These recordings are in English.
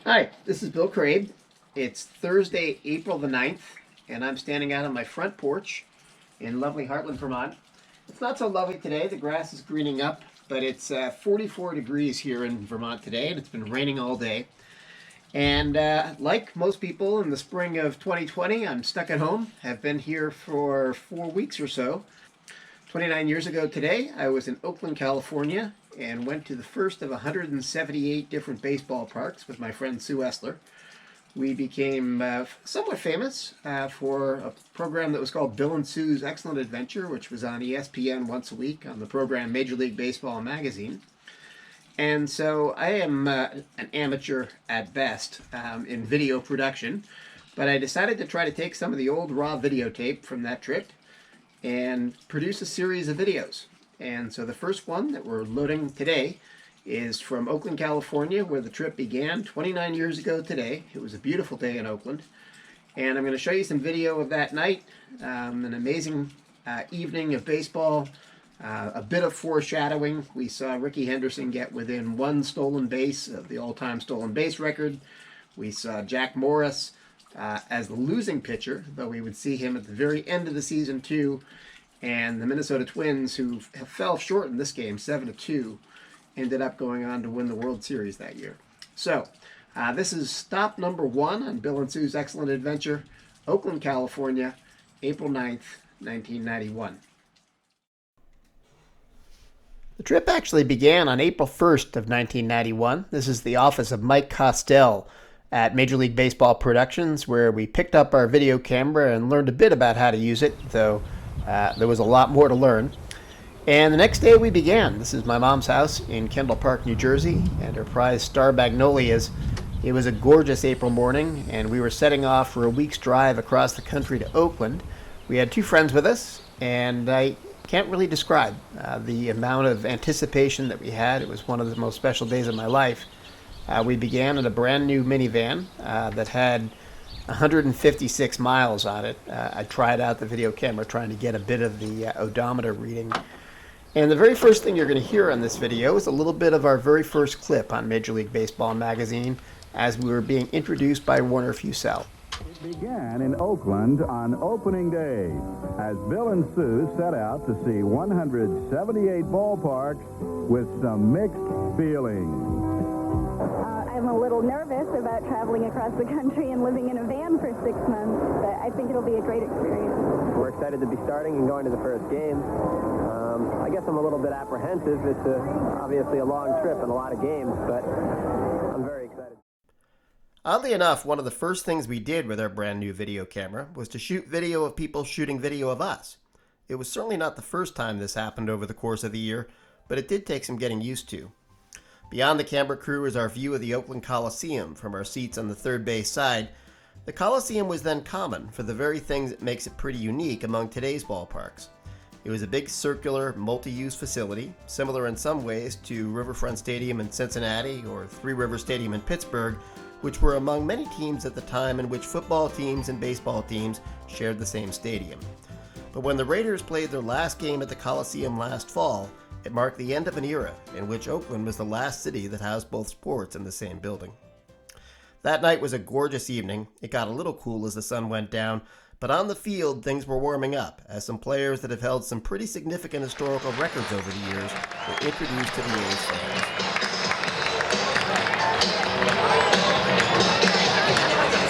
Hi, this is Bill Craib. It's Thursday, April the 9th, and I'm standing out on my front porch in lovely Heartland, Vermont. It's not so lovely today. The grass is greening up, but it's 44 degrees here in Vermont today, and it's been raining all day. And like most people in the spring of 2020, I'm stuck at home. Have been here for 4 weeks or so. 29 years ago today, I was in Oakland, California, and went to the first of 178 different baseball parks with my friend Sue Easler. We became somewhat famous for a program that was called Bill and Sue's Excellent Adventure, which was on ESPN once a week on the program Major League Baseball Magazine. And so I am an amateur at best in video production, but I decided to try to take some of the old raw videotape from that trip and produce a series of videos. And so the first one that we're loading today is from Oakland, California, where the trip began 29 years ago today. It was a beautiful day in Oakland. And I'm going to show you some video of that night, an amazing evening of baseball, a bit of foreshadowing. We saw Rickey Henderson get within one stolen base of the all-time stolen base record. We saw Jack Morris as the losing pitcher, though we would see him at the very end of the season too. And the Minnesota Twins, who fell short in this game, 7-2, ended up going on to win the World Series that year. So, this is stop number 1 on Bill and Sue's Excellent Adventure, Oakland, California, April 9th, 1991. The trip actually began on April 1st of 1991. This is the office of Mike Costell at Major League Baseball Productions, where we picked up our video camera and learned a bit about how to use it, though there was a lot more to learn. And the next day we began. This is my mom's house in Kendall Park, New Jersey, and her prized star magnolias. It was a gorgeous April morning, and we were setting off for a week's drive across the country to Oakland. We had 2 friends with us, and I can't really describe the amount of anticipation that we had. It was one of the most special days of my life. We began in a brand new minivan that had 156 miles on it. I tried out the video camera trying to get a bit of the odometer reading. And the very first thing you're going to hear on this video is a little bit of our very first clip on Major League Baseball Magazine as we were being introduced by Warner Fussell. It began in Oakland on opening day as Bill and Sue set out to see 178 ballparks with some mixed feelings. I'm a little nervous about traveling across the country and living in a van for 6 months, but I think it'll be a great experience. We're excited to be starting and going to the first game. I guess I'm a little bit apprehensive. It's obviously a long trip and a lot of games, but I'm very excited. Oddly enough, one of the first things we did with our brand new video camera was to shoot video of people shooting video of us. It was certainly not the first time this happened over the course of the year, but it did take some getting used to. Beyond the camera crew is our view of the Oakland Coliseum from our seats on the third base side. The Coliseum was then common for the very things that makes it pretty unique among today's ballparks. It was a big circular, multi-use facility, similar in some ways to Riverfront Stadium in Cincinnati or Three Rivers Stadium in Pittsburgh, which were among many teams at the time in which football teams and baseball teams shared the same stadium. But when the Raiders played their last game at the Coliseum last fall, it marked the end of an era in which Oakland was the last city that housed both sports in the same building. That night was a gorgeous evening. It got a little cool as the sun went down, but on the field things were warming up as some players that have held some pretty significant historical records over the years were introduced to the A's fans.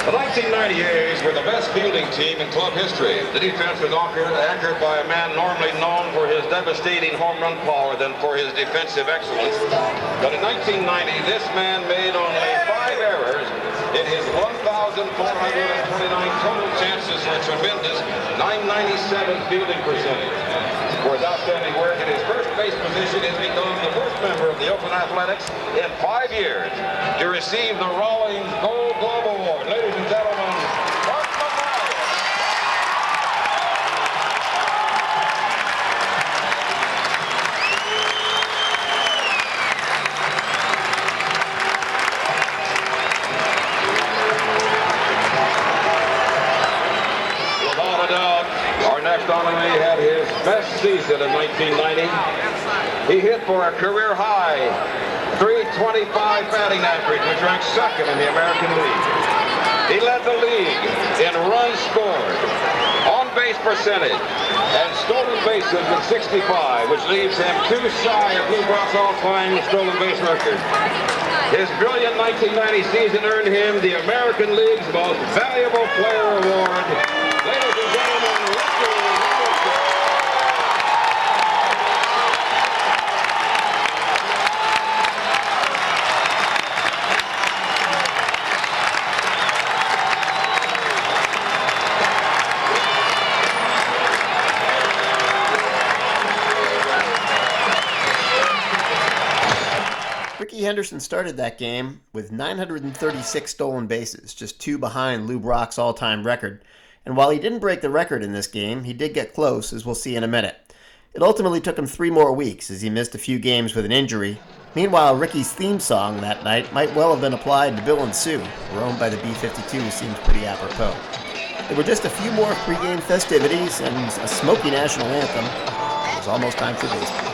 The 1990 A's were the best fielding team in club history. The defense was anchored by a man normally known for his devastating home run power than for his defensive excellence. But in 1990, this man made only 5 errors in his 1,429 total chances for a tremendous .997 fielding percentage. For his outstanding work in his first base position, has become the first member of the Oakland Athletics in 5 years to receive the Rawlings Gold Glove Award. Ladies and gentlemen, Mark McGuire. Without a doubt, our next honoree had his best season in 1990. He hit for a career high .325 batting average, which ranks second in the American League. He led the league in runs scored, on-base percentage, and stolen bases with 65, which leaves him 2 shy of Lou Brock's all-time stolen base record. His brilliant 1990 season earned him the American League's Most Valuable Player Award. Ladies and gentlemen, Ricky Henderson. Ricky Henderson started that game with 936 stolen bases, just 2 behind Lou Brock's all-time record. And while he didn't break the record in this game, he did get close, as we'll see in a minute. It ultimately took him 3 more weeks, as he missed a few games with an injury. Meanwhile, Ricky's theme song that night might well have been applied to Bill and Sue, roamed by the B-52 seems pretty apropos. There were just a few more pregame festivities and a smoky national anthem. It was almost time for baseball.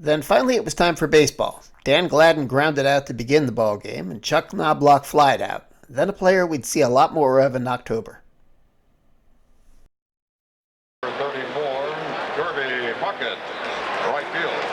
Then finally it was time for baseball. Dan Gladden grounded out to begin the ball game, and Chuck Knobloch flied out. Then a player we'd see a lot more of in October. 34, Kirby Puckett, right field.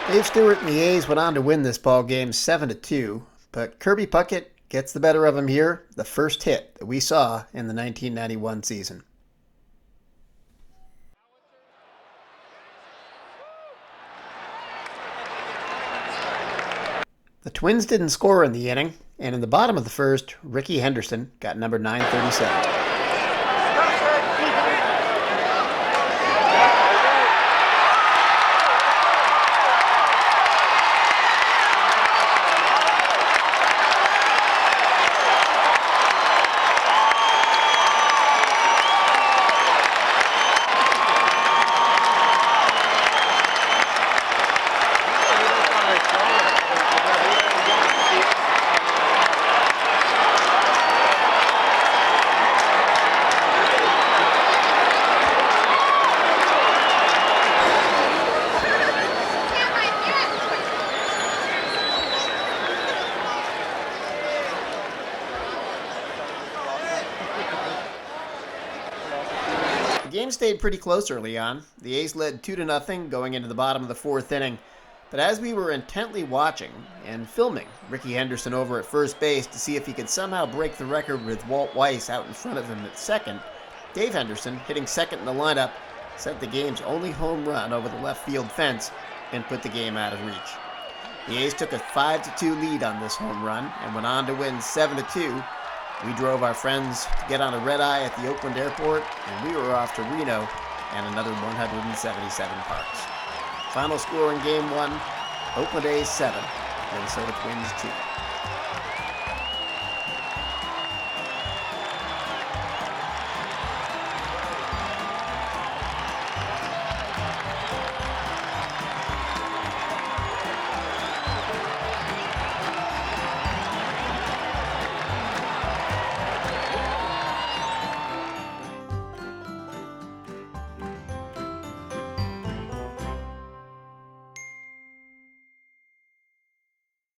Dave Stewart and the A's went on to win this ball game 7-2, but Kirby Puckett gets the better of him here, the first hit that we saw in the 1991 season. The Twins didn't score in the inning, and in the bottom of the first, Ricky Henderson got number 937. game stayed pretty close early on. The A's led 2-0 going into the bottom of the fourth inning. But as we were intently watching and filming Ricky Henderson over at first base to see if he could somehow break the record with Walt Weiss out in front of him at second, Dave Henderson, hitting second in the lineup, sent the game's only home run over the left field fence and put the game out of reach. The A's took a 5-2 lead on this home run and went on to win 7-2. We drove our friends to get on a red-eye at the Oakland airport, and we were off to Reno and another 177 parks. Final score in Game 1, Oakland A's 7, Minnesota Twins 2.